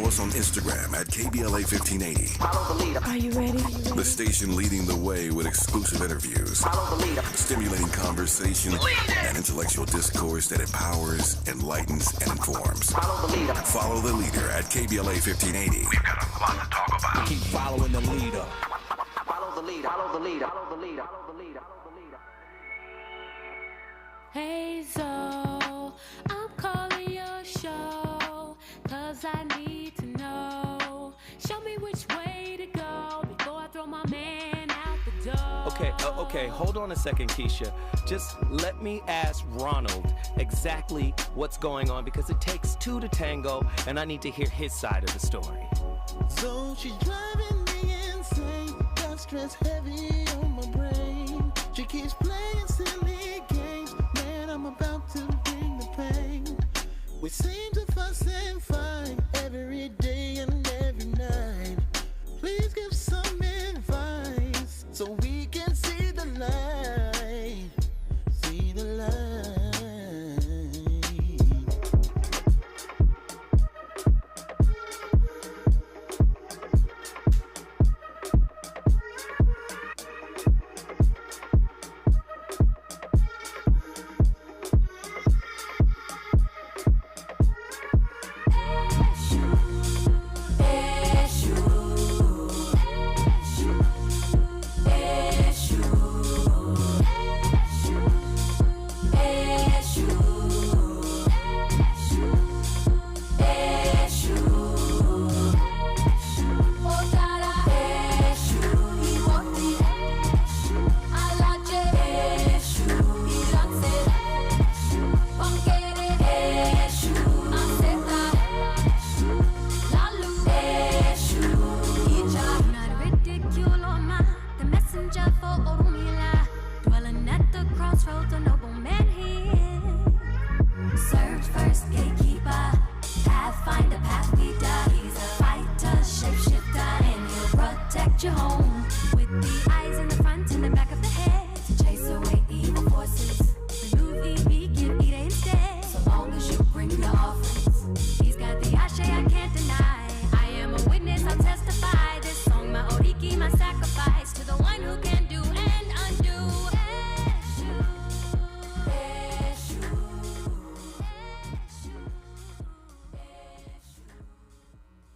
Follow us on Instagram at KBLA 1580. Follow the leader. Are you ready? The station leading the way with exclusive interviews, Follow the leader. stimulating conversation, and intellectual discourse that empowers, enlightens, and informs. Follow the leader. Follow the leader at KBLA 1580. We've got a lot to talk about. Keep following the leader. Follow the leader. Follow the leader. Follow the leader. Follow the leader. Follow the leader. Hey Zoe, I'm calling your show, 'cause I need to know. Show me which way to go before I throw my man out the door. Okay, hold on a second, Keisha. Just let me ask Ronald exactly what's going on, because it takes two to tango, and I need to hear his side of the story. So she's driving me insane, got stress heavy on my brain. She keeps playing silly games, man, I'm about to bring the pain. We seem to fuss and fight every day and every night. Please give some advice so we can see the light, see the light.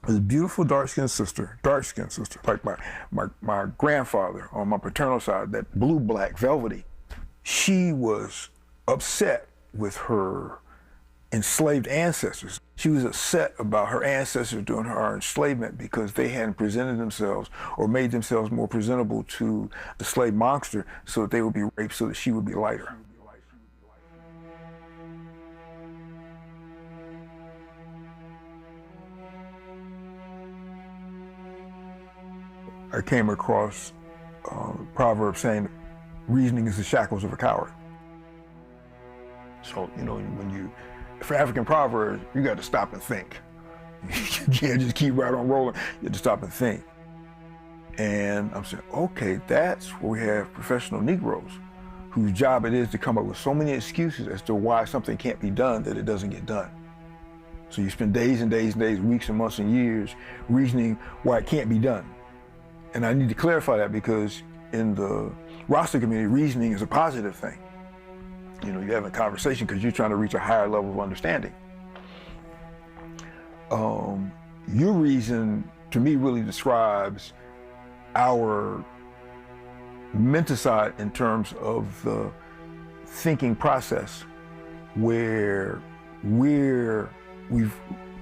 His beautiful dark-skinned sister, like my grandfather on my paternal side, that blue-black, velvety. She was upset with her enslaved ancestors. She was upset about her ancestors during her enslavement because they hadn't presented themselves or made themselves more presentable to the slave monster so that they would be raped so that she would be lighter. I came across a proverb saying, reasoning is the shackles of a coward. So, for African proverbs, you got to stop and think. You can't just keep right on rolling. You have to stop and think. And I'm saying, okay, that's where we have professional Negroes whose job it is to come up with so many excuses as to why something can't be done that it doesn't get done. So you spend days and days and days, weeks and months and years reasoning why it can't be done. And I need to clarify that because in the roster community, reasoning is a positive thing. You're having a conversation because you're trying to reach a higher level of understanding. Your reason, to me, really describes our mental side in terms of the thinking process, where we've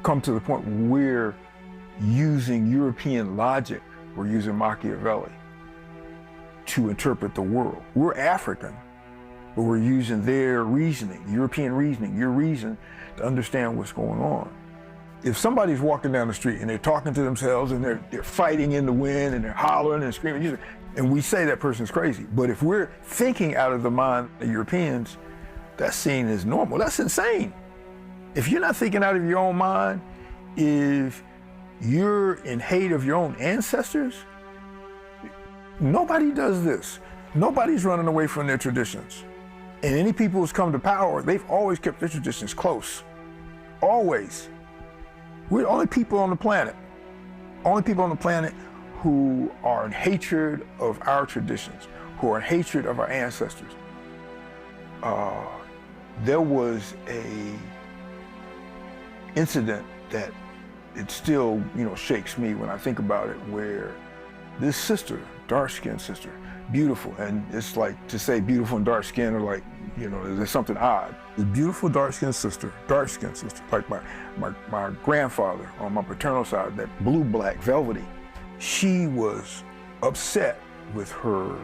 come to the point where we're using European logic, we're using Machiavelli to interpret the world. We're African, but we're using their reasoning, European reasoning, your reason to understand what's going on. If somebody's walking down the street and they're talking to themselves and they're fighting in the wind and they're hollering and screaming, and we say that person's crazy, but if we're thinking out of the mind of Europeans, that's seen as normal. That's insane. If you're not thinking out of your own mind, if you're in hate of your own ancestors, nobody does this. Nobody's running away from their traditions. And any people who's come to power, they've always kept their traditions close. Always. We're the only people on the planet. Only people on the planet who are in hatred of our traditions, who are in hatred of our ancestors. There was a incident that it still, shakes me when I think about it, where this sister, dark-skinned sister, beautiful, and it's like to say beautiful and dark-skinned are like, there's something odd. The beautiful dark-skinned sister, like my grandfather on my paternal side, that blue-black, velvety, she was upset with her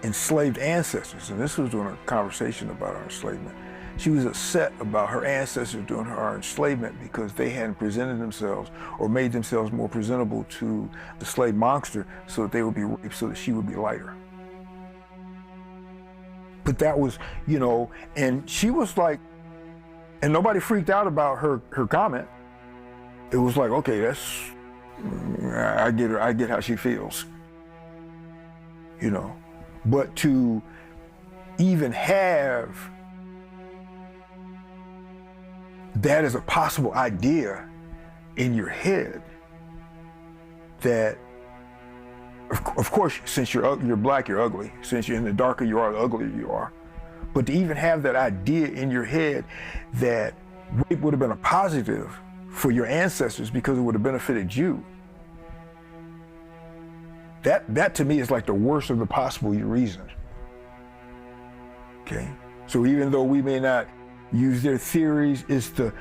enslaved ancestors, and this was during a conversation about our enslavement. She was upset about her ancestors during her enslavement because they hadn't presented themselves or made themselves more presentable to the slave monster so that they would be raped so that she would be lighter. But that was, and she was like, and nobody freaked out about her comment. It was like, okay, I get her, I get how she feels. But to even have that as a possible idea in your head, that of course, since you're black, you're ugly. Since you're in the darker you are, the uglier you are. But to even have that idea in your head that rape would have been a positive for your ancestors because it would have benefited you, that to me is like the worst of the possible reasons. Okay? So even though we may not use their theories, it's the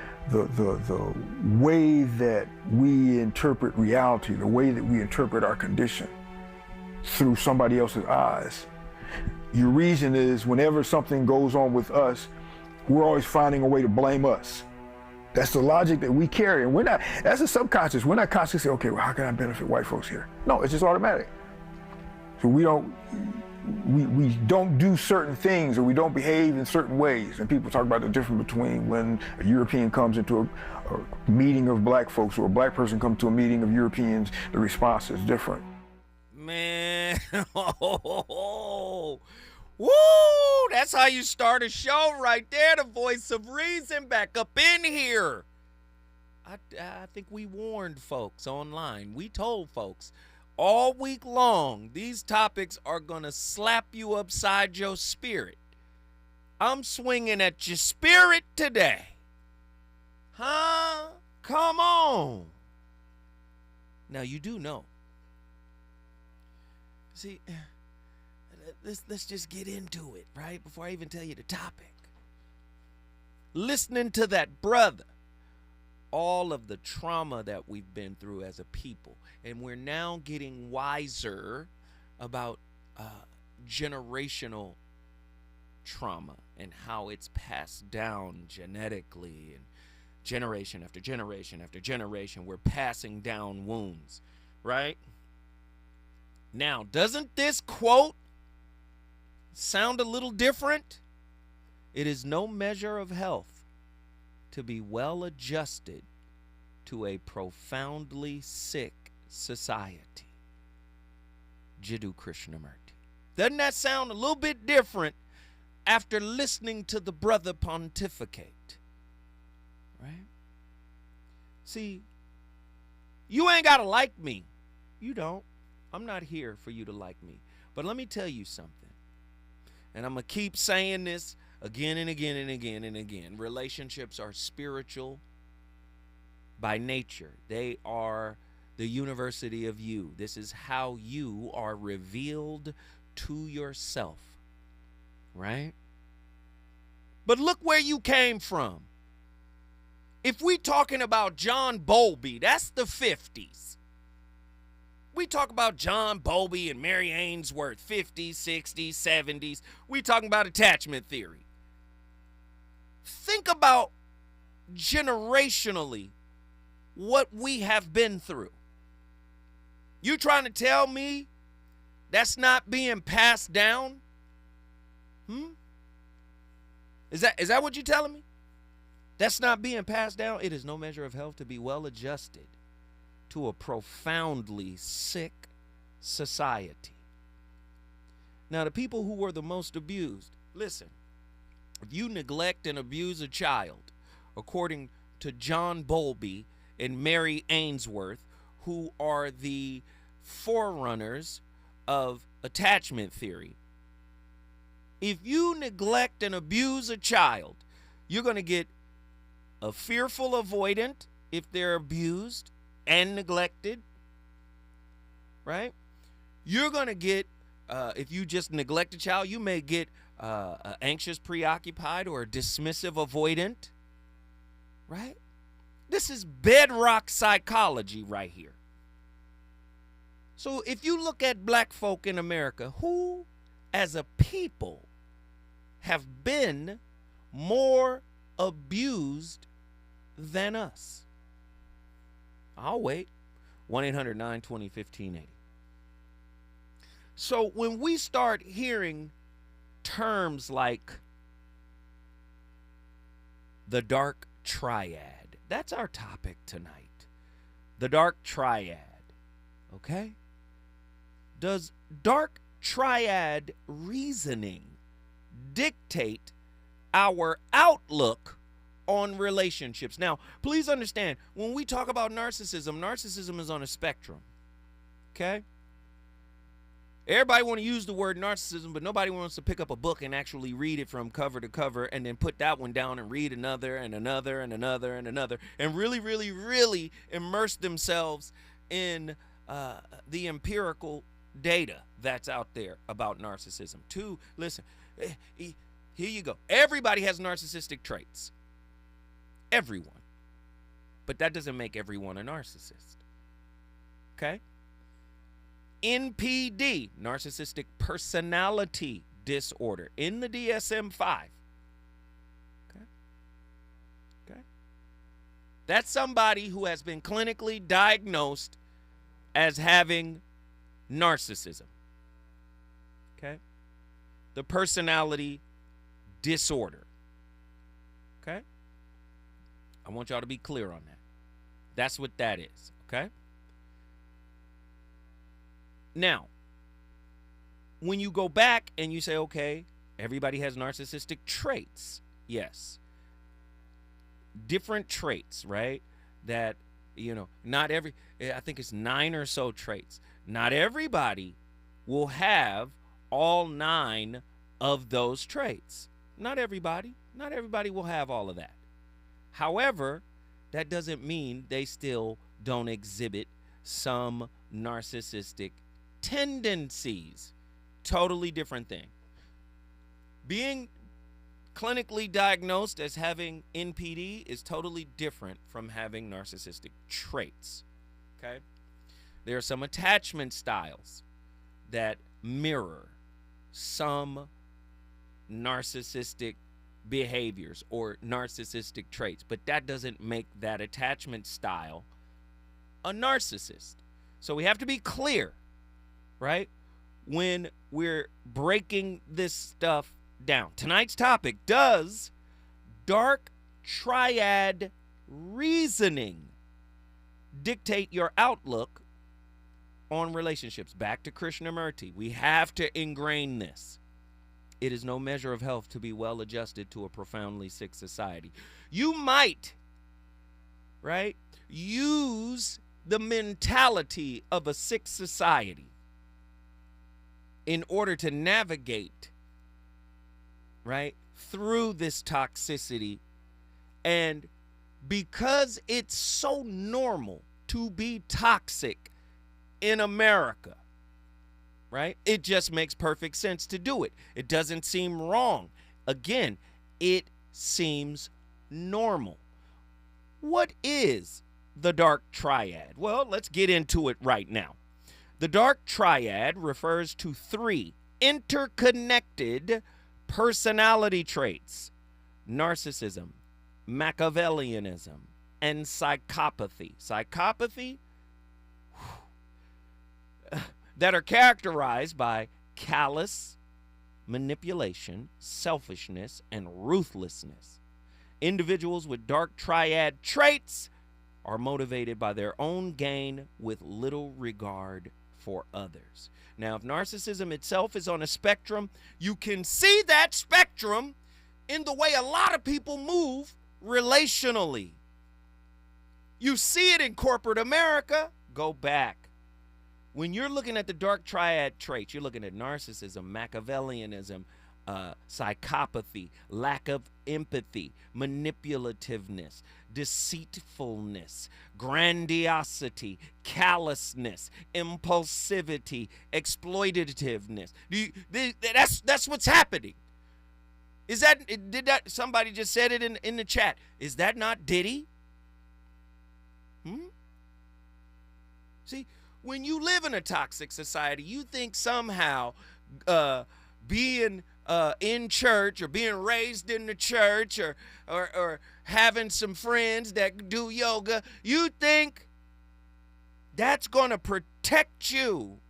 way that we interpret reality, the way that we interpret our condition through somebody else's eyes. Your reason is whenever something goes on with us, we're always finding a way to blame us. That's the logic that we carry. And that's the subconscious. We're not consciously saying, okay, well, how can I benefit white folks here? No, it's just automatic. So we don't do certain things, or we don't behave in certain ways. And people talk about the difference between when a European comes into a meeting of black folks or a black person comes to a meeting of Europeans, the response is different. Man, woo, that's how you start a show right there. The voice of reason back up in here. I think we warned folks online. We told folks all week long, these topics are going to slap you upside your spirit. I'm swinging at your spirit today. Huh? Come on. Now, you do know. See, let's just get into it, right? Before I even tell you the topic. Listening to that brother, all of the trauma that we've been through as a people, and we're now getting wiser about generational trauma and how it's passed down genetically, and generation after generation after generation, we're passing down wounds, right? Now, doesn't this quote sound a little different? It is no measure of health to be well adjusted to a profoundly sick society. Jiddu Krishnamurti. Doesn't that sound a little bit different after listening to the brother pontificate? Right? See, you ain't got to like me. You don't. I'm not here for you to like me. But let me tell you something. And I'm going to keep saying this again and again and again and again. Relationships are spiritual by nature. They are the university of you. This is how you are revealed to yourself. Right? But look where you came from. If we talking about John Bowlby, that's the 50s. We talk about John Bowlby and Mary Ainsworth, 50s, 60s, 70s. We talking about attachment theory. Think about generationally what we have been through. You trying to tell me that's not being passed down? Is that what you're telling me? That's not being passed down? It is no measure of health to be well adjusted to a profoundly sick society. Now, the people who were the most abused, listen, if you neglect and abuse a child, according to John Bowlby and Mary Ainsworth, who are the forerunners of attachment theory. If you neglect and abuse a child, you're going to get a fearful avoidant if they're abused and neglected, right? You're going to get, if you just neglect a child, you may get anxious, preoccupied, or dismissive avoidant, right? This is bedrock psychology right here. So if you look at black folk in America, who as a people have been more abused than us? I'll wait. 1-800-920-1580. So when we start hearing terms like the dark triad, that's our topic tonight. The dark triad, okay? Does dark triad reasoning dictate our outlook on relationships? Now, please understand, when we talk about narcissism, narcissism is on a spectrum, okay? Everybody want to use the word narcissism, but nobody wants to pick up a book and actually read it from cover to cover and then put that one down and read another and another and another and another and really, really, really immerse themselves in the empirical data that's out there about narcissism. Two, listen, here you go. Everybody has narcissistic traits. Everyone. But that doesn't make everyone a narcissist. Okay? NPD, narcissistic personality disorder, in the DSM-5. Okay? That's somebody who has been clinically diagnosed as having narcissism. Okay? The personality disorder. Okay? I want y'all to be clear on that. That's what that is. Okay? Now, when you go back and you say, okay, everybody has narcissistic traits. Yes. Different traits, right? That, not every, I think it's 9 or so traits. Not everybody will have all 9 of those traits. Not everybody. Not everybody will have all of that. However, that doesn't mean they still don't exhibit some narcissistic tendencies. Totally different thing. Being clinically diagnosed as having NPD is totally different from having narcissistic traits. Okay? There are some attachment styles that mirror some narcissistic behaviors or narcissistic traits, but that doesn't make that attachment style a narcissist. So we have to be clear, right, when we're breaking this stuff down. Tonight's topic: does dark triad reasoning dictate your outlook on relationships? Back to Krishnamurti. We have to ingrain this. It is no measure of health to be well adjusted to a profoundly sick society. You might, right, use the mentality of a sick society in order to navigate, right, through this toxicity. And because it's so normal to be toxic in America, right, it just makes perfect sense to do it. It doesn't seem wrong. Again, it seems normal. What is the dark triad? Well, let's get into it right now. The dark triad refers to 3 interconnected personality traits: narcissism, Machiavellianism, and psychopathy. Psychopathy that are characterized by callous manipulation, selfishness, and ruthlessness. Individuals with dark triad traits are motivated by their own gain with little regard for others. Now, if narcissism itself is on a spectrum, you can see that spectrum in the way a lot of people move relationally. You see it in corporate America. Go back. When you're looking at the dark triad traits, you're looking at narcissism, Machiavellianism, psychopathy, lack of empathy, manipulativeness, deceitfulness, grandiosity, callousness, impulsivity, exploitativeness. That's what's happening. Somebody just said it in the chat. Is that not Diddy? See, when you live in a toxic society, you think somehow being in church or being raised in the church or having some friends that do yoga, you think that's going to protect you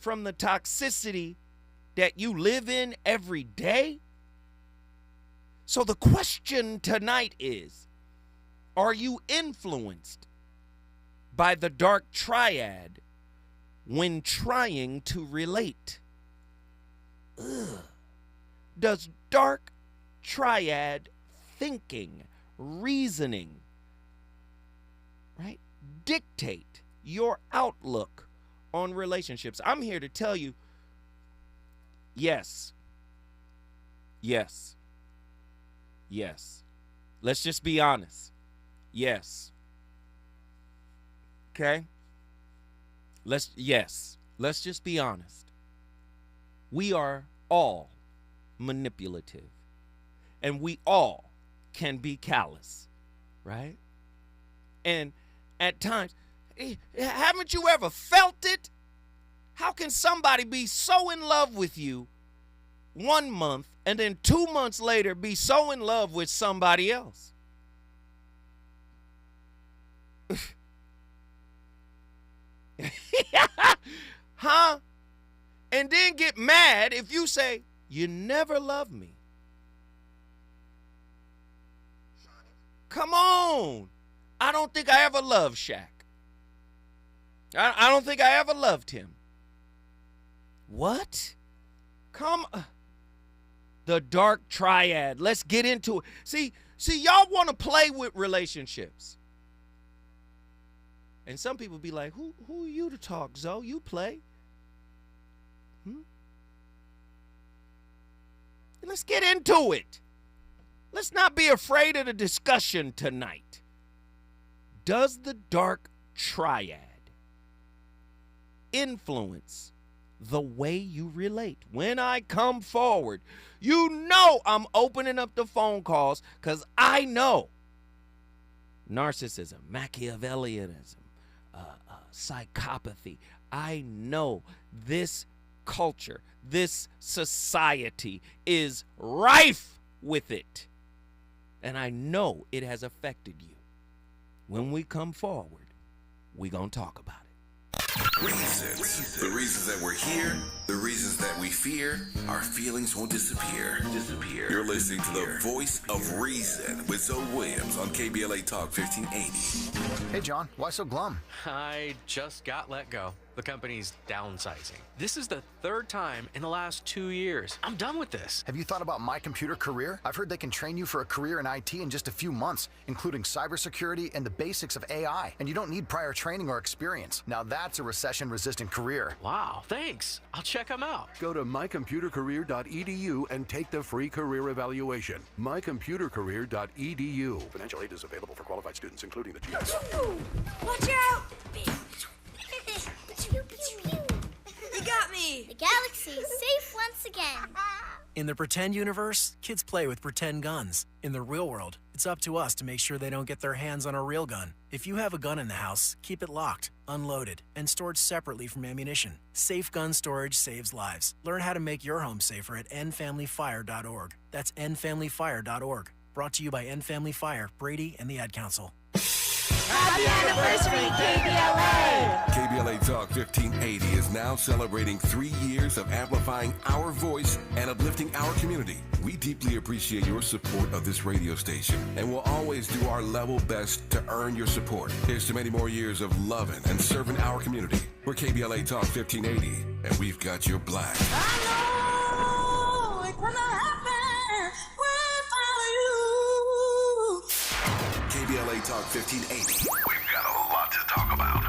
from the toxicity that you live in every day? So the question tonight is, are you influenced by the dark triad when trying to relate? Does dark triad thinking, reasoning, right, dictate your outlook on relationships? I'm here to tell you, yes. Yes. Yes. Let's just be honest. Yes. Okay? Let's just be honest. We are all manipulative. And we all can be callous, right? And at times, haven't you ever felt it? How can somebody be so in love with you 1 month and then 2 months later be so in love with somebody else? Huh? And then get mad if you say, you never loved me. Come on. I don't think I ever loved Shaq. I don't think I ever loved him. What? Come on. The dark triad. Let's get into it. See, y'all want to play with relationships. And some people be like, who are you to talk, Zoe? You play. Let's get into it. Let's not be afraid of the discussion tonight. Does the dark triad influence the way you relate? When I come forward, you know I'm opening up the phone calls because I know narcissism, Machiavellianism, psychopathy. I know this culture, this society is rife with it. And I know it has affected you. When we come forward, we're going to talk about it. Reasons. The reasons that we're here, the reasons that we fear, our feelings won't disappear. You're listening to the voice of reason with Zoe Williams on KBLA Talk 1580. Hey, John, why so glum? I just got let go. The company's downsizing. This is the third time in the last 2 years. I'm done with this. Have you thought about My Computer Career? I've heard they can train you for a career in IT in just a few months, including cybersecurity and the basics of AI. And you don't need prior training or experience. Now that's a recession-resistant career. Wow, thanks. I'll check them out. Go to mycomputercareer.edu and take the free career evaluation. mycomputercareer.edu. Financial aid is available for qualified students, including the GS. Watch out! Pew, pew, pew. You got me! The galaxy is safe once again. In the pretend universe, kids play with pretend guns. In the real world, it's up to us to make sure they don't get their hands on a real gun. If you have a gun in the house, keep it locked, unloaded, and stored separately from ammunition. Safe gun storage saves lives. Learn how to make your home safer at endfamilyfire.org. That's endfamilyfire.org. Brought to you by End Family Fire, Brady, and the Ad Council. Happy anniversary, KBLA! KBLA Talk 1580 is now celebrating 3 years of amplifying our voice and uplifting our community. We deeply appreciate your support of this radio station and will always do our level best to earn your support. Here's to many more years of loving and serving our community. We're KBLA Talk 1580, and we've got your black. I know it's gonna happen. We'll follow you. KBLA Talk 1580. We've got a lot to talk about.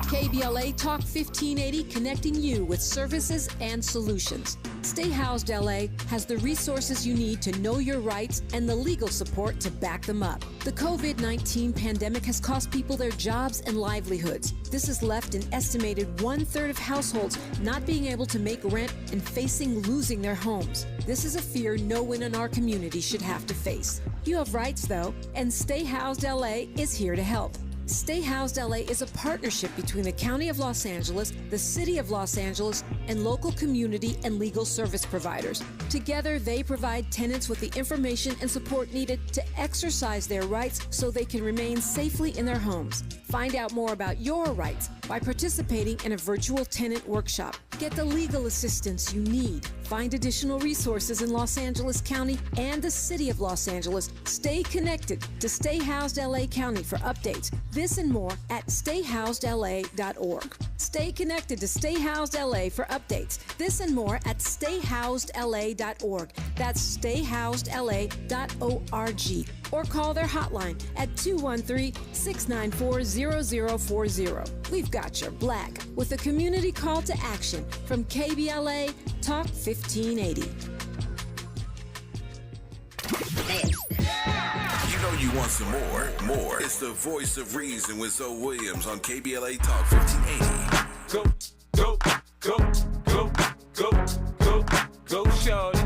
KBLA Talk 1580, connecting you with services and solutions. Stay Housed LA has the resources you need to know your rights and the legal support to back them up. The COVID-19 pandemic has cost people their jobs and livelihoods. This has left an estimated 1/3 of households not being able to make rent and facing losing their homes. This is a fear no one in our community should have to face. You have rights, though, and Stay Housed LA is here to help. Stay Housed LA is a partnership between the County of Los Angeles, the City of Los Angeles, and local community and legal service providers. Together, they provide tenants with the information and support needed to exercise their rights so they can remain safely in their homes. Find out more about your rights by participating in a virtual tenant workshop. Get the legal assistance you need. Find additional resources in Los Angeles County and the City of Los Angeles. Stay connected to Stay Housed LA County for updates. This and more at stayhousedla.org. Stay connected to Stay Housed LA for updates. This and more at stayhousedla.org. That's stayhousedla.org. Or call their hotline at 213-694-0040. We've got your black with a community call to action from KBLA Talk 1580. You know you want some more. It's the voice of reason with Zoe Williams on KBLA Talk 1580. Go, shorty.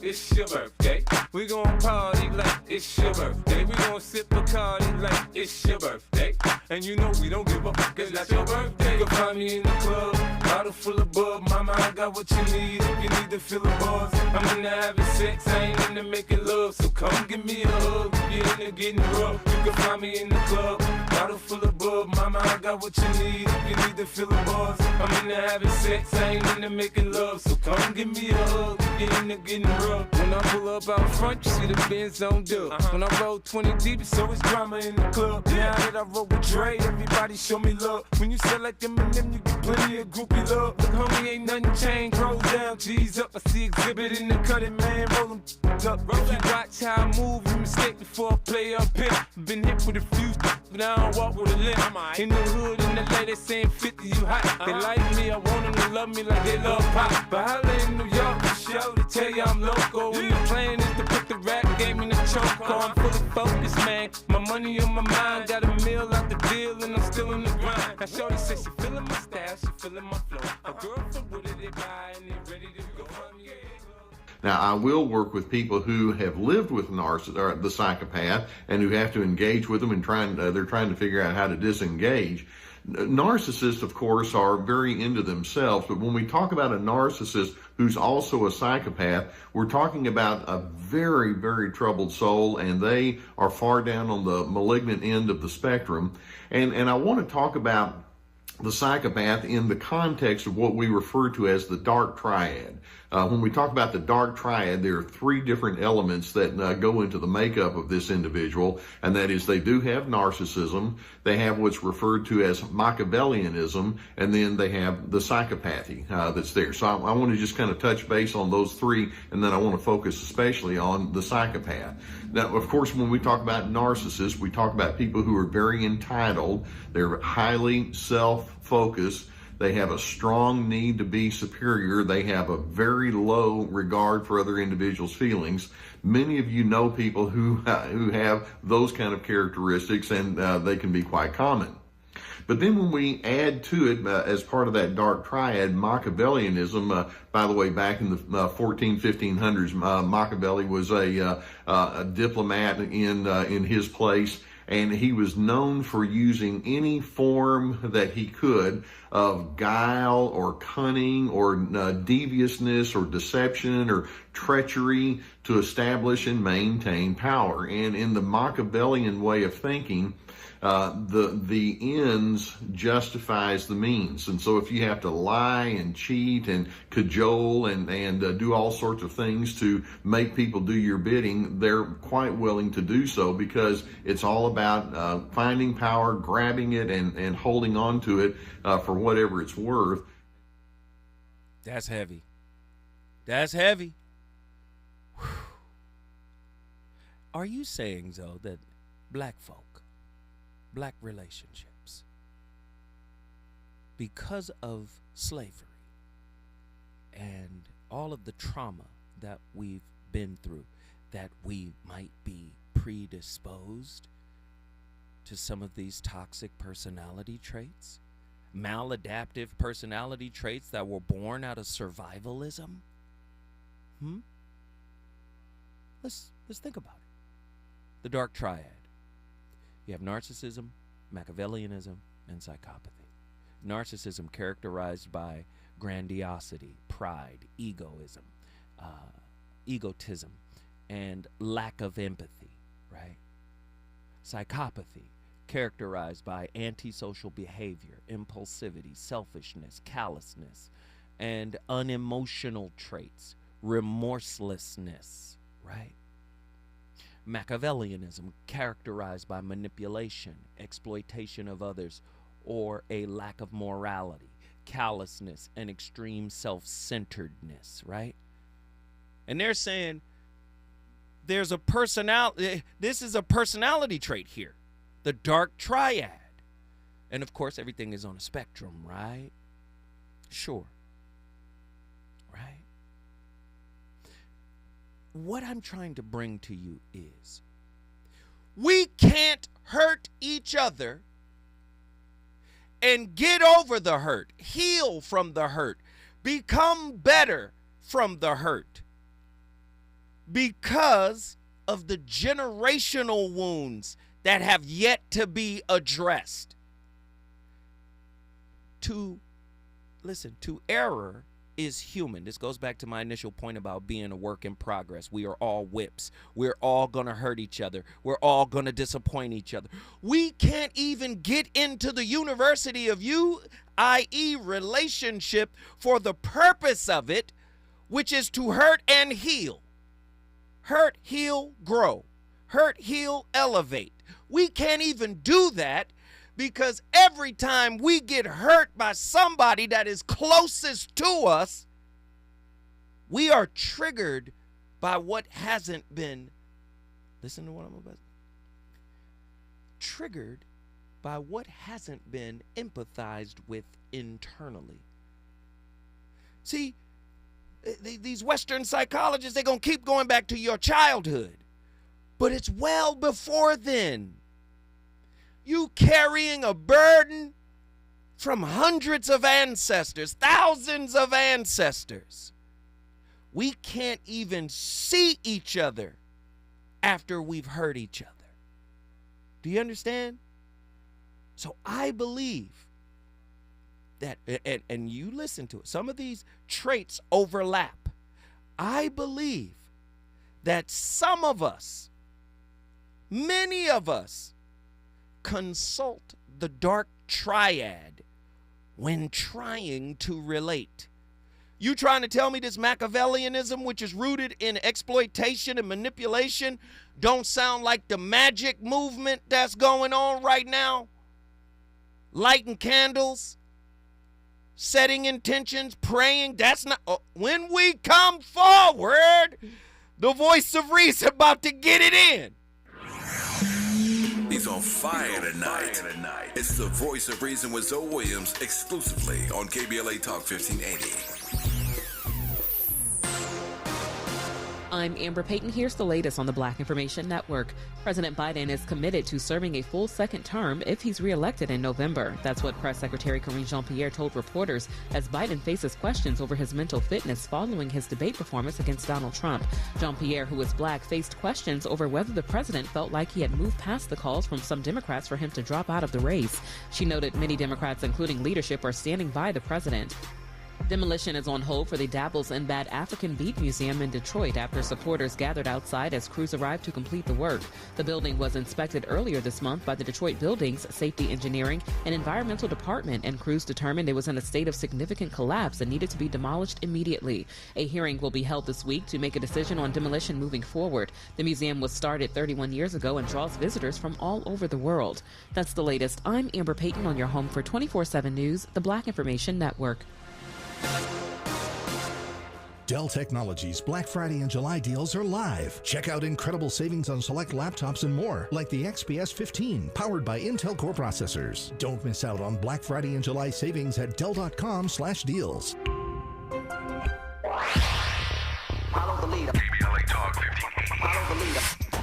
It's your birthday. We gon' party like it's your birthday. We gon' sip Bacardi like it's your birthday. And you know we don't give a fuck, it's not your birthday. You can find me in the club, bottle full of bub. Mama, I got what you need if you need to fill the buzz. I'm into having sex, I ain't into making love. So come give me a hug, you're into getting rough. You can find me in the club, bottle full of bub. Mama, I got what you need if you need to fill the buzz. I'm into having sex, I ain't into making love. So come give me a hug, you're into getting rough. When I pull up out front, you see the Benz on dub. When I roll 20 deep, it's always drama in the club. Now that I roll with Dre, everybody show me love. When you sell like them and them, you get plenty of groupie love. Look, homie, ain't nothing changed. Roll down, G's up. I see exhibit in the cutting, man. Roll them up. If you watch how I move, you mistake before I play up here. Been hit with a few, but I don't walk with a limp. In the hood, in the lady saying 50, you hot. They like me, I want them to love me like they love pop. But holla in New York, for show to tell you I'm local. And the plan is to put the rap game in the choke. I'm fully focused, man. My money on my mind, got a meal out the deal, and I'm still in the grind. Now shorty says she feeling my style, she feeling my flow. A girl from Wooded, they buy, and they ready to go on me. Now, I will work with people who have lived with the psychopath and who have to engage with them and they're trying to figure out how to disengage. Narcissists, of course, are very into themselves, but when we talk about a narcissist who's also a psychopath, we're talking about a very, very troubled soul, and they are far down on the malignant end of the spectrum. And I want to talk about the psychopath in the context of what we refer to as the dark triad. When we talk about the dark triad, there are three different elements that go into the makeup of this individual, and that is they do have narcissism, they have what's referred to as Machiavellianism, and then they have the psychopathy that's there. So I want to just kind of touch base on those three, and then I want to focus especially on the psychopath. Now, of course, when we talk about narcissists, we talk about people who are very entitled, they're highly self-focused, they have a strong need to be superior. They have a very low regard for other individuals' feelings. Many of you know people who have those kind of characteristics, and they can be quite common. But then when we add to it, as part of that dark triad, Machiavellianism, by the way, back in the 1500s, Machiavelli was a diplomat in his place, and he was known for using any form that he could of guile or cunning or deviousness or deception or treachery to establish and maintain power. And in the Machiavellian way of thinking, the ends justifies the means. And so if you have to lie and cheat and cajole and do all sorts of things to make people do your bidding, they're quite willing to do so, because it's all about finding power, grabbing it, and holding on to it for whatever it's worth. That's heavy. That's heavy. Whew. Are you saying, though, that black folk black relationships because of slavery and all of the trauma that we've been through, that we might be predisposed to some of these toxic personality traits, maladaptive personality traits that were born out of survivalism? Let's think about it. The dark triad. You have narcissism, Machiavellianism, and psychopathy. Narcissism characterized by grandiosity, pride, egoism, egotism, and lack of empathy, right? Psychopathy characterized by antisocial behavior, impulsivity, selfishness, callousness, and unemotional traits, remorselessness, right? Machiavellianism characterized by manipulation, exploitation of others, or a lack of morality, callousness, and extreme self-centeredness, right? And they're saying there's a personality, this is a personality trait here, the dark triad. And of course, everything is on a spectrum, right? Sure. Right? What I'm trying to bring to you is we can't hurt each other and get over the hurt, heal from the hurt, become better from the hurt because of the generational wounds that have yet to be addressed. To error is human. This goes back to my initial point about being a work in progress. We are all whips. We're all going to hurt each other. We're all going to disappoint each other. We can't even get into the University of You, i.e. relationship, for the purpose of it, which is to hurt and heal. Hurt, heal, grow. Hurt, heal, elevate. We can't even do that because every time we get hurt by somebody that is closest to us, we are triggered by what hasn't been, listen to what I'm about to say, triggered by what hasn't been empathized with internally. See, these Western psychologists, they're going to keep going back to your childhood, but it's well before then. You carrying a burden from hundreds of ancestors, thousands of ancestors. We can't even see each other after we've hurt each other. Do you understand? So I believe that, and you listen to it, some of these traits overlap. I believe that some of us, many of us, consult the dark triad when trying to relate. You trying to tell me this Machiavellianism, which is rooted in exploitation and manipulation, don't sound like the magic movement that's going on right now? Lighting candles, setting intentions, praying, that's not, when we come forward, the voice of reason about to get it in. He's on fire tonight. It's the Voice of Reason with Zoe Williams, exclusively on KBLA Talk 1580. I'm Amber Payton. Here's the latest on the Black Information Network. President Biden is committed to serving a full second term if he's reelected in November. That's what Press Secretary Karine Jean-Pierre told reporters as Biden faces questions over his mental fitness following his debate performance against Donald Trump. Jean-Pierre, who is black, faced questions over whether the president felt like he had moved past the calls from some Democrats for him to drop out of the race. She noted many Democrats, including leadership, are standing by the president. Demolition is on hold for the Dabbles in Bad African Beat Museum in Detroit after supporters gathered outside as crews arrived to complete the work. The building was inspected earlier this month by the Detroit Buildings, Safety Engineering, and Environmental Department, and crews determined it was in a state of significant collapse and needed to be demolished immediately. A hearing will be held this week to make a decision on demolition moving forward. The museum was started 31 years ago and draws visitors from all over the world. That's the latest. I'm Amber Payton on your home for 24/7 News, the Black Information Network. Dell Technologies Black Friday and July deals are live. Check out incredible savings on select laptops and more, like the XPS 15, powered by Intel Core processors. Don't miss out on Black Friday and July savings at Dell.com/deals. Follow the leader. KBLA Talk 1580. Follow the leader.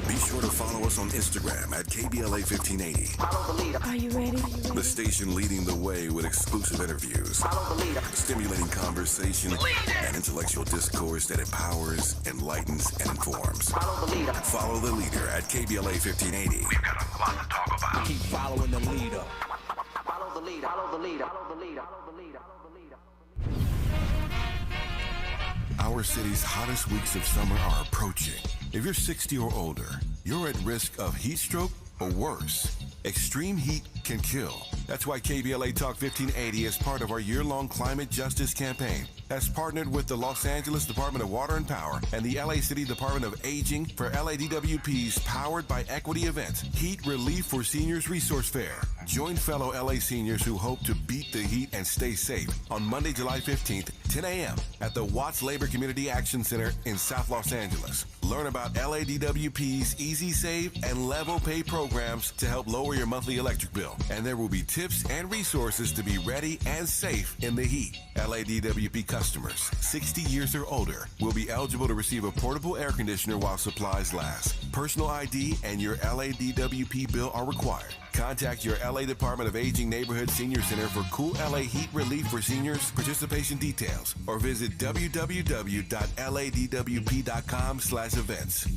Be sure to follow us on Instagram at KBLA 1580. Follow the leader. Are you ready? The station leading the way with exclusive interviews, Follow the leader. stimulating conversation, and intellectual discourse that empowers, enlightens, and informs. Follow the leader. Follow the leader at KBLA 1580. We've got a lot to talk about. Keep following the leader. Follow the leader. Follow the leader. Follow the leader. Follow the leader. Follow the leader. Our city's hottest weeks of summer are approaching. If you're 60 or older, you're at risk of heat stroke or worse. Extreme heat can kill. That's why KBLA Talk 1580 is part of our year-long climate justice campaign. Has partnered with the Los Angeles Department of Water and Power and the LA City Department of Aging for LADWP's Powered by Equity event, Heat Relief for Seniors Resource Fair. Join fellow LA seniors who hope to beat the heat and stay safe on Monday, July 15th, 10 a.m. at the Watts Labor Community Action Center in South Los Angeles. Learn about LADWP's Easy Save and Level Pay programs to help lower your monthly electric bill. And there will be tips and resources to be ready and safe in the heat. LADWP customers 60 years or older will be eligible to receive a portable air conditioner while supplies last. Personal ID and your LADWP bill are required. Contact your LA Department of Aging Neighborhood Senior Center for Cool LA Heat Relief for Seniors participation details or visit www.ladwp.com/events.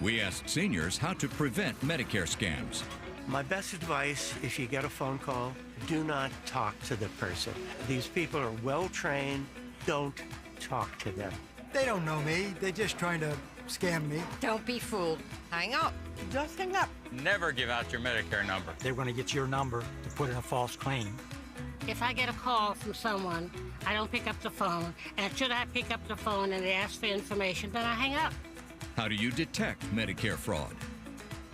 We asked seniors how to prevent Medicare scams. My best advice, if you get a phone call, do not talk to the person. These people are well trained. Don't talk to them. They don't know me. They're just trying to scam me. Don't be fooled. Hang up. Just hang up. Never give out your Medicare number. They're going to get your number to put in a false claim. If I get a call from someone, I don't pick up the phone. And should I pick up the phone and they ask for information, then I hang up. How do you detect Medicare fraud?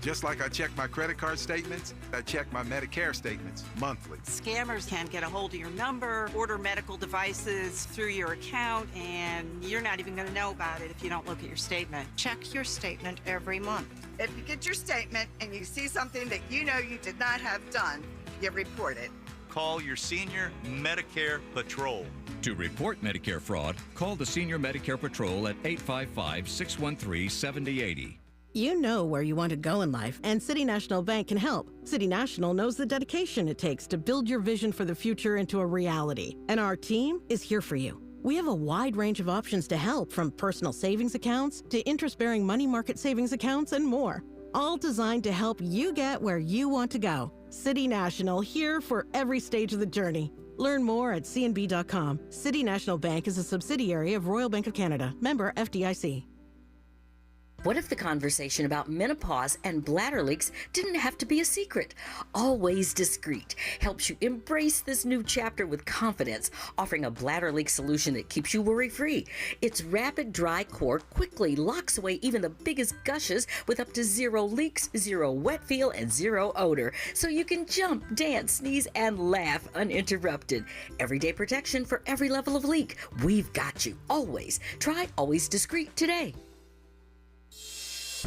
Just like I check my credit card statements, I check my Medicare statements monthly. Scammers can get a hold of your number, order medical devices through your account, and you're not even going to know about it if you don't look at your statement. Check your statement every month. If you get your statement and you see something that you know you did not have done, you report it. Call your Senior Medicare Patrol. To report Medicare fraud, call the Senior Medicare Patrol at 855-613-7080. You know where you want to go in life, and City National Bank can help. City National knows the dedication it takes to build your vision for the future into a reality, and our team is here for you. We have a wide range of options to help, from personal savings accounts to interest-bearing money market savings accounts and more, all designed to help you get where you want to go. City National, here for every stage of the journey. Learn more at cnb.com. City National Bank is a subsidiary of Royal Bank of Canada, member FDIC. What if the conversation about menopause and bladder leaks didn't have to be a secret? Always Discreet helps you embrace this new chapter with confidence, offering a bladder leak solution that keeps you worry-free. Its rapid dry cord quickly locks away even the biggest gushes with up to 0 leaks, 0 wet feel, and 0 odor, so you can jump, dance, sneeze, and laugh uninterrupted. Everyday protection for every level of leak. We've got you, always. Try Always Discreet today.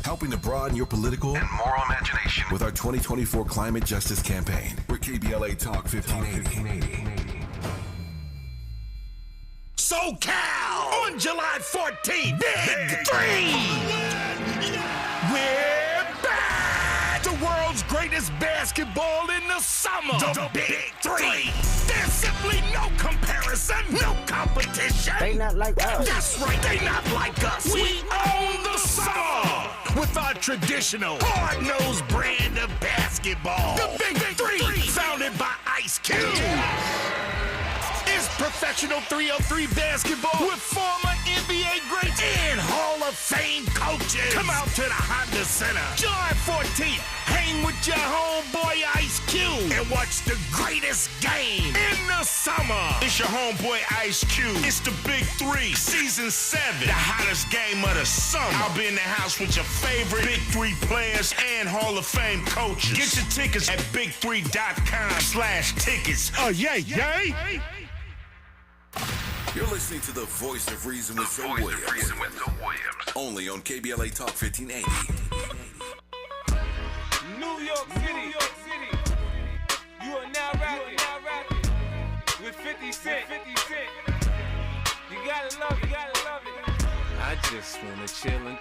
Helping to broaden your political and moral imagination with our 2024 Climate Justice Campaign. We're KBLA Talk 1580. SoCal on July 14th. Big 3. We're back. The world's greatest basketball in the summer. The Big 3. There's simply no comparison, no competition. They not like us. That's right, they not like us. We own the summer with our traditional hard-nosed brand of basketball. The Big 3, founded by Ice Cube. It's professional 303 basketball with former NBA greats and Hall of Fame coaches. Come out to the Honda Center July 14th. Hang with your homeboy Ice Cube and watch the greatest game in the summer. It's your homeboy Ice Cube. It's the Big 3, Season 7. The hottest game of the summer. I'll be in the house with your favorite Big 3 players and Hall of Fame coaches. Get your tickets at big3.com/tickets. Oh, yay. You're listening to the voice of reason with Zoe Williams. Only on KBLA Talk 1580. New York City. You are now rapping with 50 Cent. You gotta love it. I just wanna chill and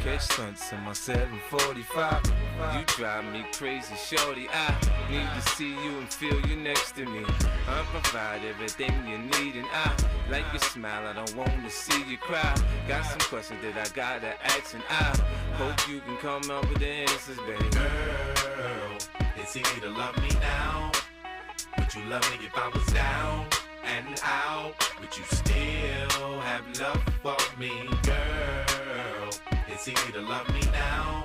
catch stunts in my 745. You drive me crazy, shorty. I need to see you and feel you next to me. I provide everything you need, and I like your smile. I don't want to see you cry. Got some questions that I gotta ask, and I hope you can come up with the answers, baby. Girl, it's easy to love me now. Would you love me if I was down and out? Would you still have love for me, girl? It's easy to love me now.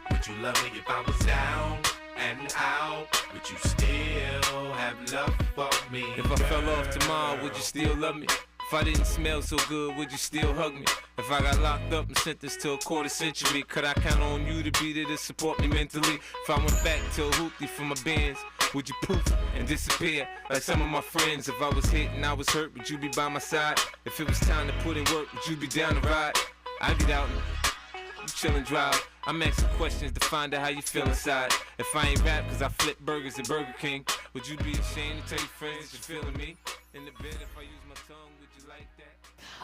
Would you love me if I was down and out? Would you still have love for me, If I fell off tomorrow, would you still love me? If I didn't smell so good, would you still hug me? If I got locked up and sentenced to a quarter century, could I count on you to be there to support me mentally? If I went back to a hoopty for my bands, would you poof and disappear like some of my friends? If I was hit and I was hurt, would you be by my side? If it was time to put in work, would you be down to ride? I'd get out and chill and drive. I'm asking questions to find out how you feel inside. If I ain't rap cause I flip burgers at Burger King, would you be ashamed to tell your friends you're feeling me? In the bed, if I use my tongue, would you like that?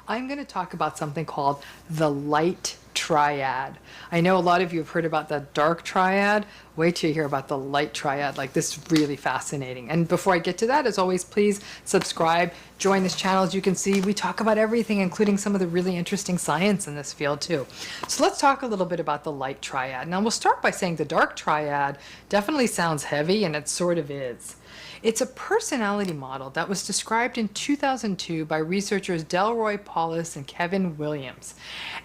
I'm going to talk about something called the light triad. I know a lot of you have heard about the dark triad. Wait till you hear about the light triad. Like, this is really fascinating. And before I get to that, as always, please subscribe, join this channel. As you can see, we talk about everything, including some of the really interesting science in this field too. So let's talk a little bit about the light triad. Now we'll start by saying the dark triad definitely sounds heavy, and it sort of is. It's a personality model that was described in 2002 by researchers Delroy Paulus and Kevin Williams.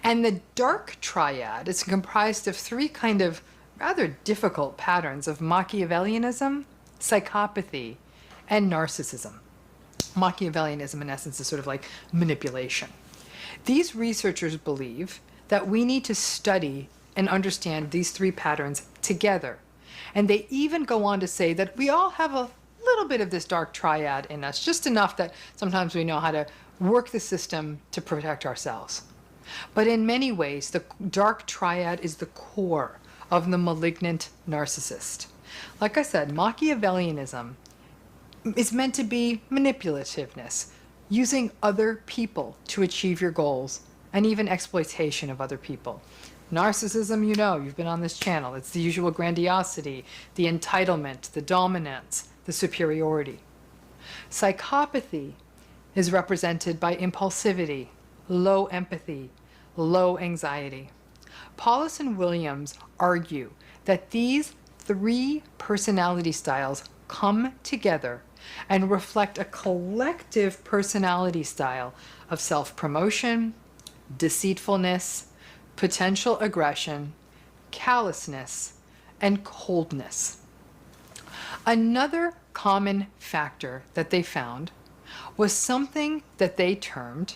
And the dark triad is comprised of three kind of rather difficult patterns of Machiavellianism, psychopathy, and narcissism. Machiavellianism, in essence, is sort of like manipulation. These researchers believe that we need to study and understand these three patterns together. And they even go on to say that we all have a little bit of this dark triad in us, just enough that sometimes we know how to work the system to protect ourselves. But in many ways, the dark triad is the core of the malignant narcissist. Like I said, Machiavellianism is meant to be manipulativeness, using other people to achieve your goals, and even exploitation of other people. Narcissism, you know, you've been on this channel. It's the usual grandiosity, the entitlement, the dominance, the superiority. Psychopathy is represented by impulsivity, low empathy, low anxiety. Paulus and Williams argue that these three personality styles come together and reflect a collective personality style of self-promotion, deceitfulness, potential aggression, callousness, and coldness. Another common factor that they found was something that they termed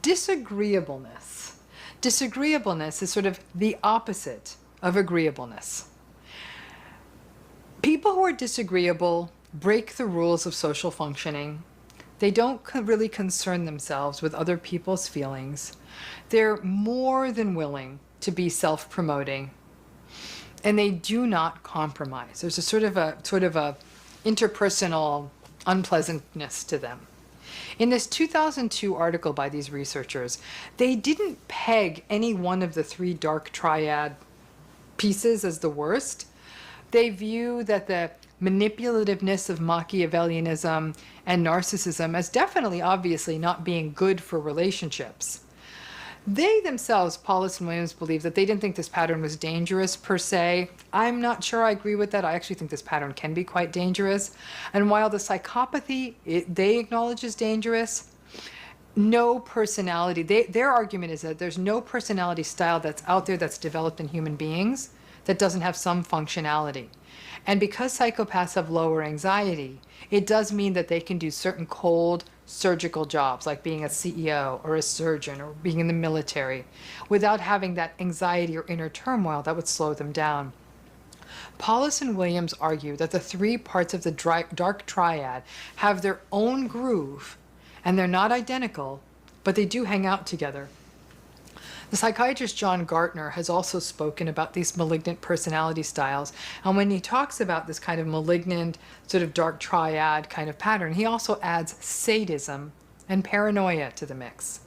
disagreeableness. Disagreeableness is sort of the opposite of agreeableness. People who are disagreeable break the rules of social functioning. They don't really concern themselves with other people's feelings. They're more than willing to be self-promoting, and they do not compromise. There's a sort of a interpersonal unpleasantness to them. In this 2002 article by these researchers, they didn't peg any one of the three dark triad pieces as the worst. They view that the manipulativeness of Machiavellianism and narcissism as definitely, obviously, not being good for relationships. They themselves, Paulus and Williams, believe that they didn't think this pattern was dangerous per se. I'm not sure I agree with that. I actually think this pattern can be quite dangerous. And while the psychopathy, they acknowledge is dangerous, no personality, their argument is that there's no personality style that's out there that's developed in human beings that doesn't have some functionality. And because psychopaths have lower anxiety, it does mean that they can do certain cold, surgical jobs, like being a CEO or a surgeon or being in the military, without having that anxiety or inner turmoil that would slow them down. Paulus and Williams argue that the three parts of the dark triad have their own groove, And they're not identical, but they do hang out together. The psychiatrist John Gartner has also spoken about these malignant personality styles. And when he talks about this kind of malignant, sort of dark triad kind of pattern, he also adds sadism and paranoia to the mix.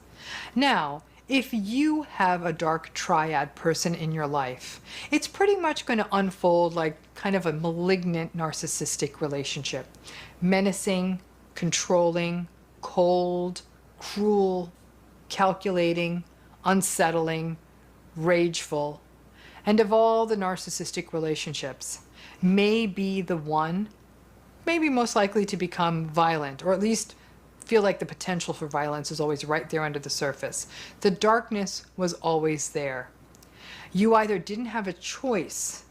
Now, if you have a dark triad person in your life, it's pretty much going to unfold like kind of a malignant narcissistic relationship. Menacing, controlling, cold, cruel, calculating, unsettling, rageful, and of all the narcissistic relationships, may be the one, maybe most likely to become violent, or at least feel like the potential for violence is always right there under the surface. The darkness was always there. You either didn't have a choice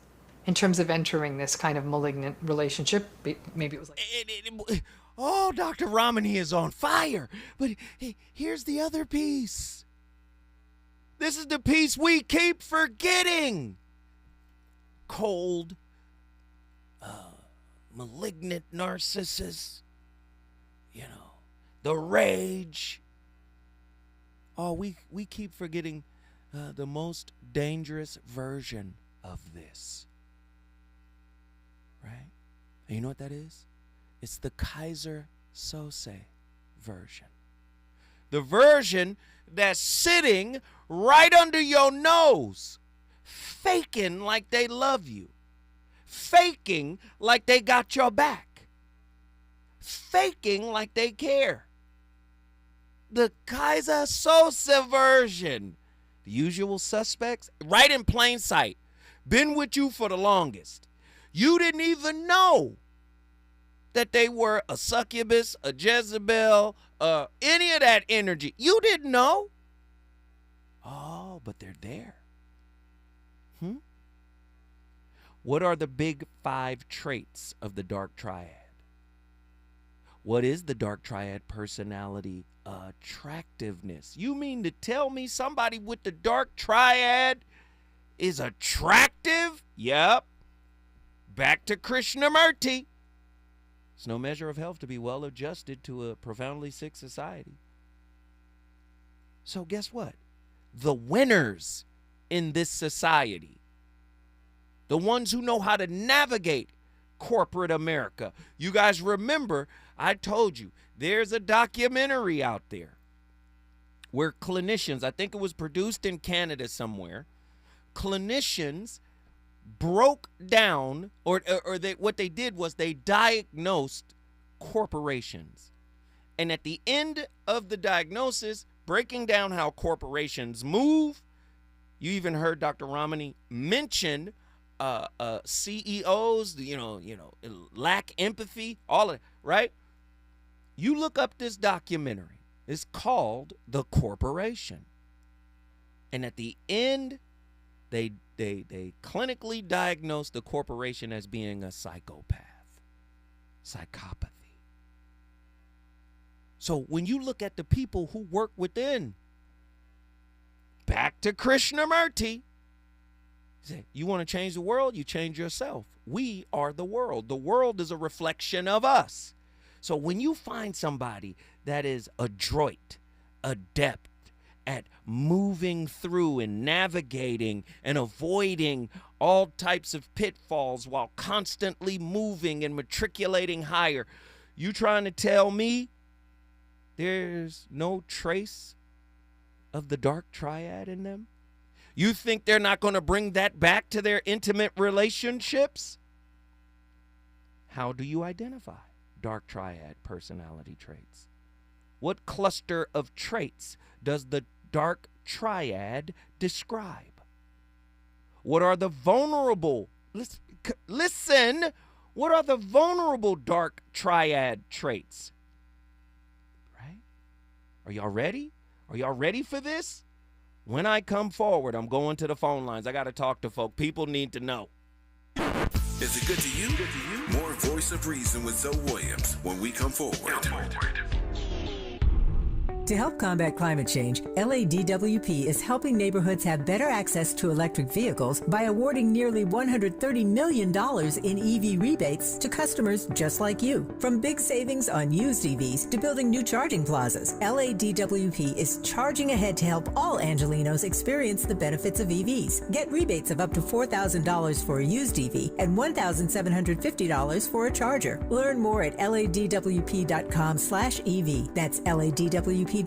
in terms of entering this kind of malignant relationship, maybe it was like... Oh, Dr. Ramani is on fire, but here's the other piece. This is the piece we keep forgetting. Cold, malignant narcissists, the rage. Oh, we keep forgetting the most dangerous version of this. Right? And you know what that is? It's the Kaiser Sose version. The version that's sitting right under your nose, faking like they love you, faking like they got your back, faking like they care. The Kaiser Sose version. The usual suspects, right in plain sight, been with you for the longest. You didn't even know that they were a succubus, a Jezebel, any of that energy. You didn't know. Oh, but they're there. What are the big 5 traits of the dark triad? What is the dark triad personality? Attractiveness. You mean to tell me somebody with the dark triad is attractive? Yep. Back to Krishnamurti. It's no measure of health to be well adjusted to a profoundly sick society. So guess what? The winners in this society, the ones who know how to navigate corporate America. You guys remember, I told you, there's a documentary out there where clinicians, I think it was produced in Canada somewhere, clinicians broke down, or what they did was they diagnosed corporations. And at the end of the diagnosis, breaking down how corporations move, you even heard Dr. Ramani mention CEOs, lack empathy, all of it, right? You look up this documentary. It's called The Corporation. And at the end, they clinically diagnosed the corporation as being a psychopath, psychopathy. So when you look at the people who work within, back to Krishnamurti, you want to change the world, you change yourself. We are the world. The world is a reflection of us. So when you find somebody that is adroit, adept at moving through and navigating and avoiding all types of pitfalls while constantly moving and matriculating higher, you trying to tell me there's no trace of the dark triad in them? You think they're not going to bring that back to their intimate relationships? How do you identify dark triad personality traits? What cluster of traits does the dark triad describe? What are the vulnerable, listen, what are the vulnerable dark triad traits? Right? Are y'all ready? Are y'all ready for this? When I come forward, I'm going to the phone lines. I got to talk to folk. People need to know. Is it good to you? More Voice of Reason with Zoe Williams when we come forward. To help combat climate change, LADWP is helping neighborhoods have better access to electric vehicles by awarding nearly $130 million in EV rebates to customers just like you. From big savings on used EVs to building new charging plazas, LADWP is charging ahead to help all Angelinos experience the benefits of EVs. Get rebates of up to $4,000 for a used EV and $1,750 for a charger. Learn more at ladwp.com/EV. That's ladwp.com/EV.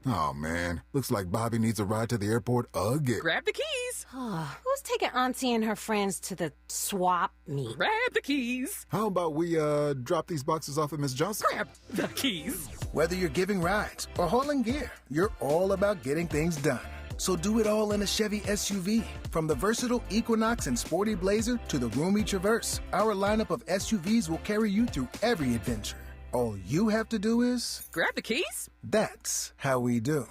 Oh man, looks like Bobby needs a ride to the airport again. Grab the keys. Who's taking Auntie and her friends to the swap meet? Grab the keys. How about we drop these boxes off at Miss Johnson? Grab the keys. Whether you're giving rides or hauling gear, you're all about getting things done. So do it all in a Chevy SUV. From the versatile Equinox and Sporty Blazer to the roomy Traverse, our lineup of SUVs will carry you through every adventure. All you have to do is... grab the keys? That's how we do.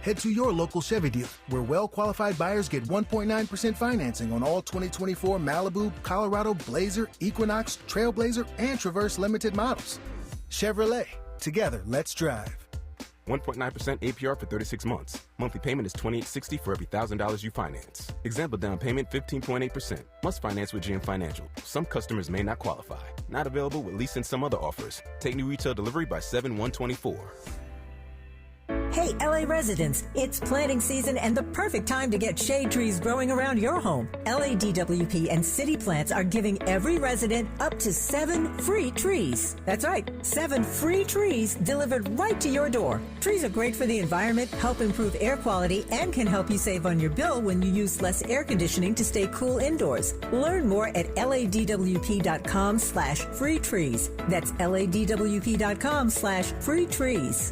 Head to your local Chevy dealer, where well-qualified buyers get 1.9% financing on all 2024 Malibu, Colorado, Blazer, Equinox, Trailblazer, and Traverse Limited models. Chevrolet. Together, let's drive. 1.9% APR for 36 months. Monthly payment is $28.60 for every $1,000 you finance. Example down payment 15.8%. Must finance with GM Financial. Some customers may not qualify. Not available with lease and some other offers. Take new retail delivery by 7/1/24. Hey, LA residents, it's planting season and the perfect time to get shade trees growing around your home. LADWP and City Plants are giving every resident up to 7 free trees. That's right, 7 free trees delivered right to your door. Trees are great for the environment, help improve air quality, and can help you save on your bill when you use less air conditioning to stay cool indoors. Learn more at ladwp.com/free trees. That's ladwp.com/free trees.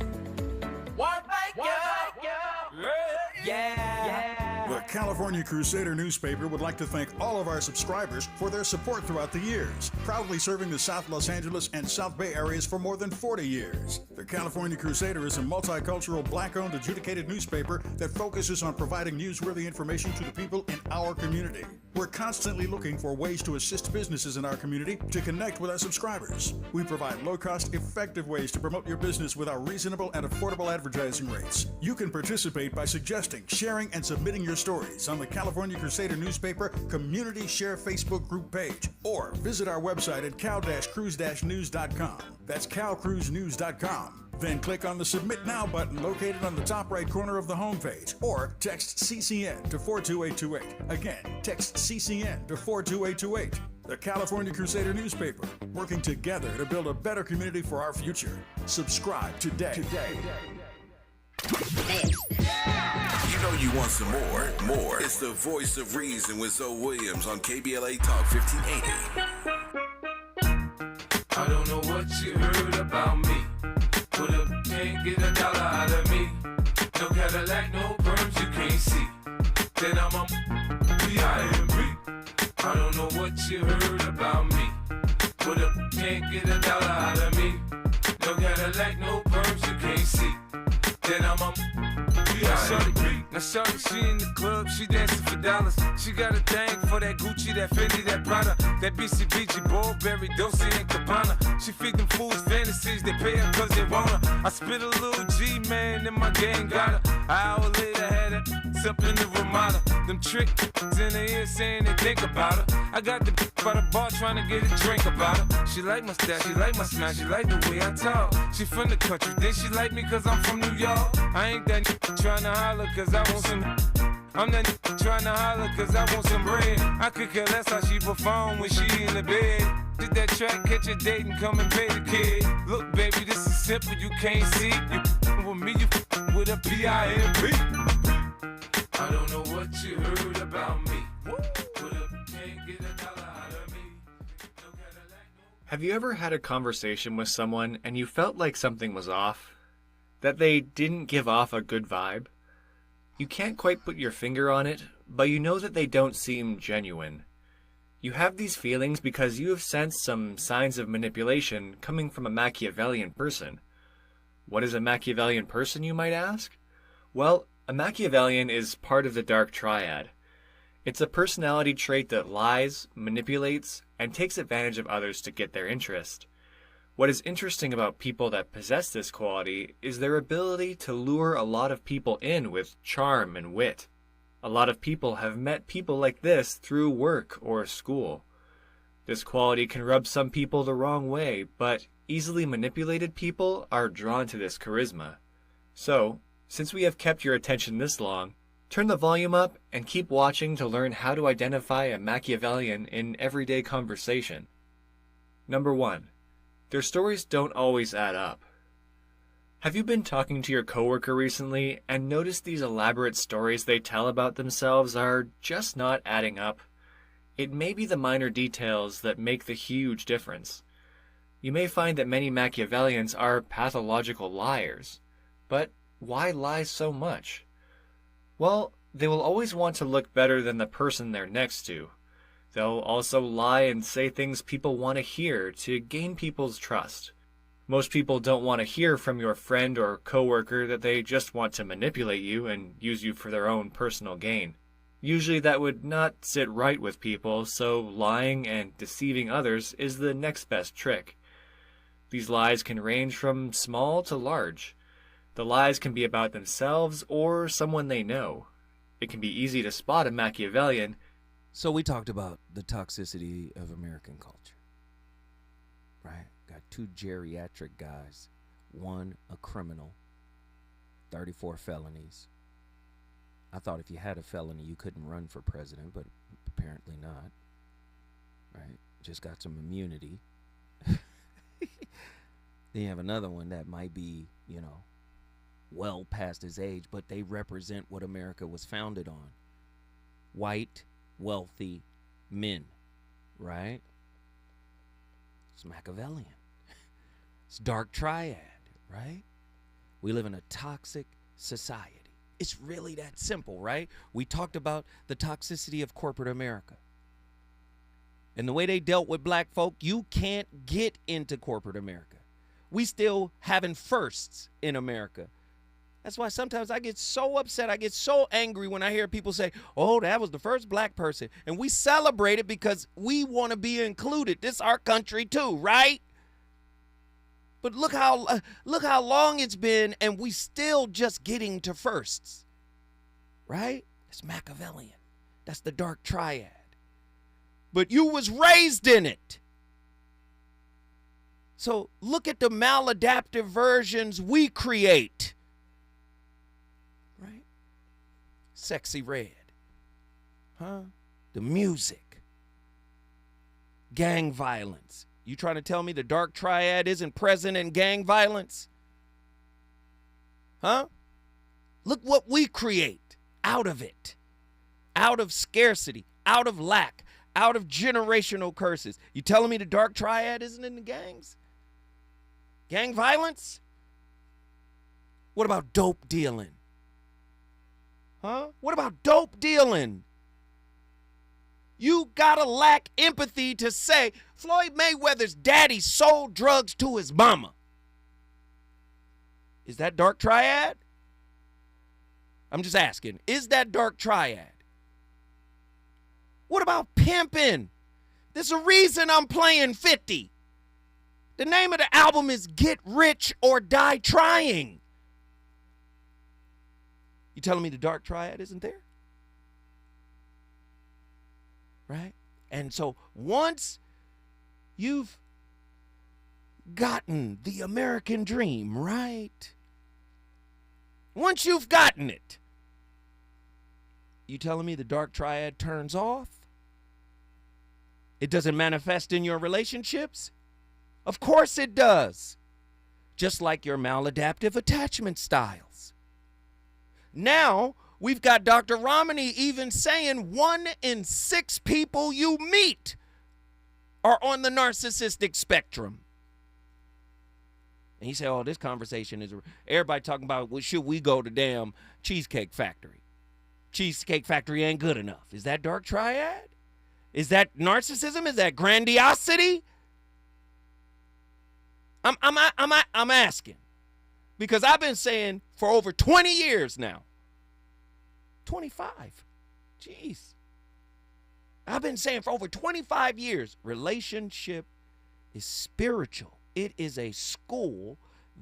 The California Crusader newspaper would like to thank all of our subscribers for their support throughout the years, proudly serving the South Los Angeles and South Bay areas for more than 40 years. The California Crusader is a multicultural, black-owned, adjudicated newspaper that focuses on providing newsworthy information to the people in our community. We're constantly looking for ways to assist businesses in our community to connect with our subscribers. We provide low-cost, effective ways to promote your business with our reasonable and affordable advertising rates. You can participate by suggesting, sharing, and submitting your stories on the California Crusader newspaper Community Share Facebook group page, or visit our website at cal-cruise-news.com. That's calcruisenews.com. Then click on the Submit Now button located on the top right corner of the homepage, or text CCN to 42828. Again, text CCN to 42828. The California Crusader newspaper, working together to build a better community for our future. Subscribe today. You know you want some more. It's the voice of reason with Zoe Williams on KBLA Talk 1580. I don't know what you heard about me. Put up, can't get $1 out of me. No Cadillac, no perms you can't see. Then I'm a B.I.M.B. I don't know what you heard about me. Put up, can't get $1 out of me. No Cadillac, no perms you can't see. Then I'm a B.I.M.B. Now shorty, she in the club, she dancing for dollars. She got a thing for that Gucci, that Fendi, that Prada, that BCBG, Burberry, Dolce & Gabbana. She feed them fools fantasies, they pay her cause they want her. I spit a little G, man, and my gang got her. An hour later, had her up in the Ramada. Them trick in the ear saying they think about her. I got the by the bar trying to get a drink about her. She like my style, she like my smile, she like the way I talk. She from the country, then she like me cause I'm from New York. I ain't that trying to holler cause I want some. I'm that trying to holler cause I want some bread. I could care less how she perform when she in the bed. Did that track, catch a date and come and pay the kid. Look baby, this is simple, you can't see. You with me, you with a P.I.M.B. I don't know what you heard about me. Can't get $1 out of me. Have you ever had a conversation with someone and you felt like something was off? That they didn't give off a good vibe? You can't quite put your finger on it, but you know that they don't seem genuine. You have these feelings because you have sensed some signs of manipulation coming from a Machiavellian person. What is a Machiavellian person, you might ask? Well, a Machiavellian is part of the dark triad. It's a personality trait that lies, manipulates, and takes advantage of others to get their interest. What is interesting about people that possess this quality is their ability to lure a lot of people in with charm and wit. A lot of people have met people like this through work or school. This quality can rub some people the wrong way, but easily manipulated people are drawn to this charisma. So, since we have kept your attention this long, turn the volume up and keep watching to learn how to identify a Machiavellian in everyday conversation. Number 1. Their stories don't always add up. Have you been talking to your coworker recently and noticed these elaborate stories they tell about themselves are just not adding up? It may be the minor details that make the huge difference. You may find that many Machiavellians are pathological liars. But why lie so much? Well, they will always want to look better than the person they're next to. They'll also lie and say things people want to hear to gain people's trust. Most people don't want to hear from your friend or coworker that they just want to manipulate you and use you for their own personal gain. Usually that would not sit right with people, so lying and deceiving others is the next best trick. These lies can range from small to large. The lies can be about themselves or someone they know. It can be easy to spot a Machiavellian. So we talked about the toxicity of American culture, right? Got 2 geriatric guys, 1 a criminal, 34 felonies. I thought if you had a felony, you couldn't run for president, but apparently not, right? Just got some immunity. Then you have another one that might be, well past his age, but they represent what America was founded on. White, wealthy men, right? It's Machiavellian. It's dark triad, right? We live in a toxic society. It's really that simple, right? We talked about the toxicity of corporate America. And the way they dealt with black folk, you can't get into corporate America. We still having firsts in America. That's why sometimes I get so upset, I get so angry when I hear people say, oh, that was the first black person. And we celebrate it because we want to be included. This is our country too, right? But look how long it's been and we still just getting to firsts, right? It's Machiavellian. That's the dark triad. But you was raised in it. So look at the maladaptive versions we create. Right? Sexy Red. Huh? The music. Gang violence. You trying to tell me the dark triad isn't present in gang violence? Huh? Look what we create out of it. Out of scarcity, out of lack, out of generational curses. You telling me the dark triad isn't in the gangs? Gang violence? What about dope dealing? Huh? What about dope dealing? You gotta lack empathy to say Floyd Mayweather's daddy sold drugs to his mama. Is that dark triad? I'm just asking. Is that dark triad? What about pimping? There's a reason I'm playing 50. The name of the album is Get Rich or Die Trying. You telling me the dark triad isn't there? Right? And so once you've gotten the American dream, right? Once you've gotten it, you telling me the dark triad turns off? It doesn't manifest in your relationships? Of course it does. Just like your maladaptive attachment styles. Now, we've got Dr. Romney even saying 1 in 6 people you meet are on the narcissistic spectrum. And he said, oh, this conversation is, everybody talking about, well, should we go to damn Cheesecake Factory? Cheesecake Factory ain't good enough. Is that dark triad? Is that narcissism? Is that grandiosity? I'm asking. Because I've been saying for over 20 years now. 25. Jeez. I've been saying for over 25 years, relationship is spiritual. It is a school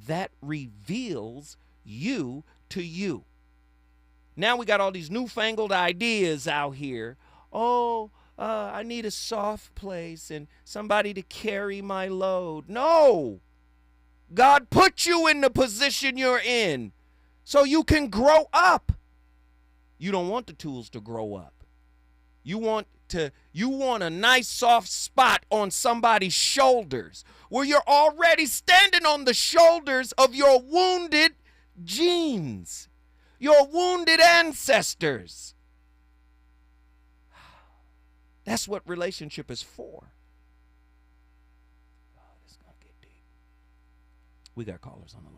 that reveals you to you. Now we got all these newfangled ideas out here. I need a soft place and somebody to carry my load. No. God put you in the position you're in so you can grow up. You don't want the tools to grow up. You want a nice soft spot on somebody's shoulders where you're already standing on the shoulders of your wounded genes, your wounded ancestors. That's what relationship is for. Oh, this is going to get deep. We got callers on the line.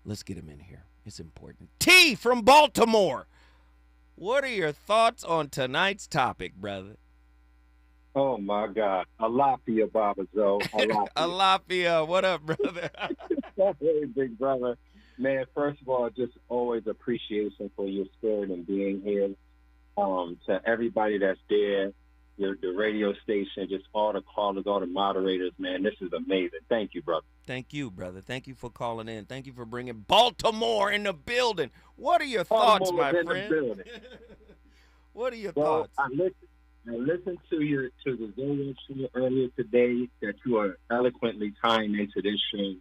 Let's get him in here. It's important. T from Baltimore. What are your thoughts on tonight's topic, brother? Oh, my God. Alafia, Baba Zoe. Alafia, what up, brother? Hey, big brother. Man, first of all, just always appreciation for your spirit and being here. To everybody that's there, the radio station, just all the callers, all the moderators, man, this is amazing. Thank you, brother. Thank you, brother. Thank you for calling in. Thank you for bringing Baltimore in the building. What are your thoughts, my friend? What are your thoughts? I listened to the Zoe show earlier today that you are eloquently tying into this show.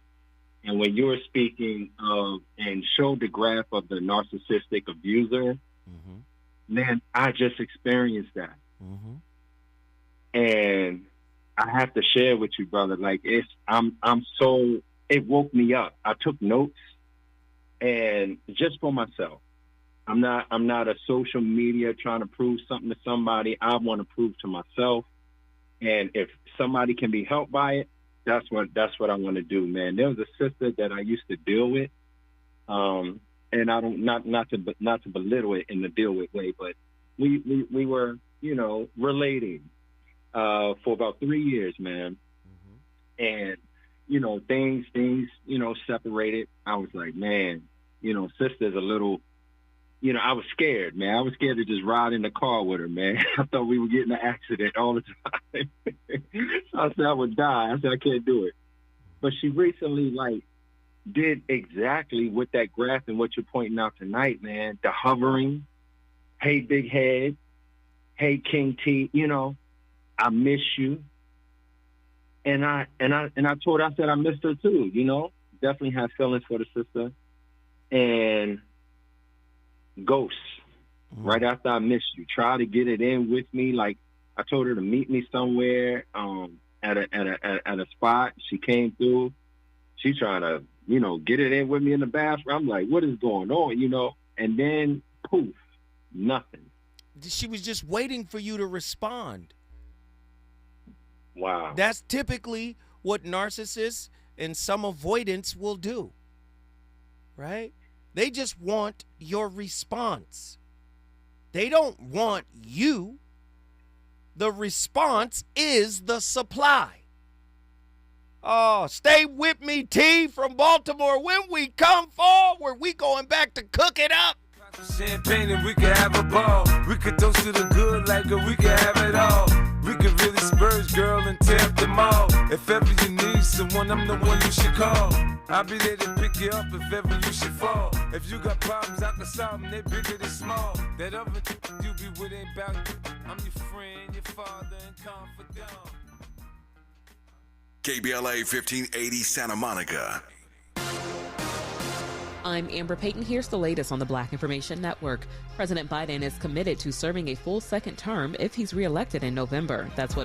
And when you were speaking and showed the graph of the narcissistic abuser, man, I just experienced that. And I have to share with you, brother. Like it woke me up. I took notes, and just for myself. I'm not a social media trying to prove something to somebody. I want to prove to myself. And if somebody can be helped by it, that's what I want to do, man. There was a sister that I used to deal with, and I don't not to belittle it in the deal with way, but we were relating for about 3 years, man. And things separated. I was like, man, sister's a little. I was scared, man. I was scared to just ride in the car with her, man. I thought we would get in an accident all the time. So I said I would die. I said I can't do it. But she recently, did exactly what that graph and what you're pointing out tonight, man. The hovering, hey, big head, hey, King T, I miss you. And I told her, I said I missed her too, Definitely have feelings for the sister. And ghosts. Right after I missed you, try to get it in with me. Like I told her to meet me somewhere at a spot. She came through. She trying to get it in with me in the bathroom. I'm like, what is going on? And then poof, nothing. She was just waiting for you to respond. Wow. That's typically what narcissists and some avoidance will do. Right? They just want your response. They don't want you. The response is the supply. Oh, stay with me, T from Baltimore. When we come forward, we going back to cook it up. Champagne and we can have a ball. We could toast to the good like we can have it all. We could really spurge, girl, and tear up the mall. If ever you need someone, I'm the one you should call. I'll be there to pick you up if ever you should fall. If you got problems, I can solve them, they bigger than small. That other you be with ain't about you. I'm your friend, your father, and confidant. KBLA 1580 Santa Monica. I'm Amber Payton. Here's the latest on the Black Information Network. President Biden is committed to serving a full second term if he's reelected in November. That's what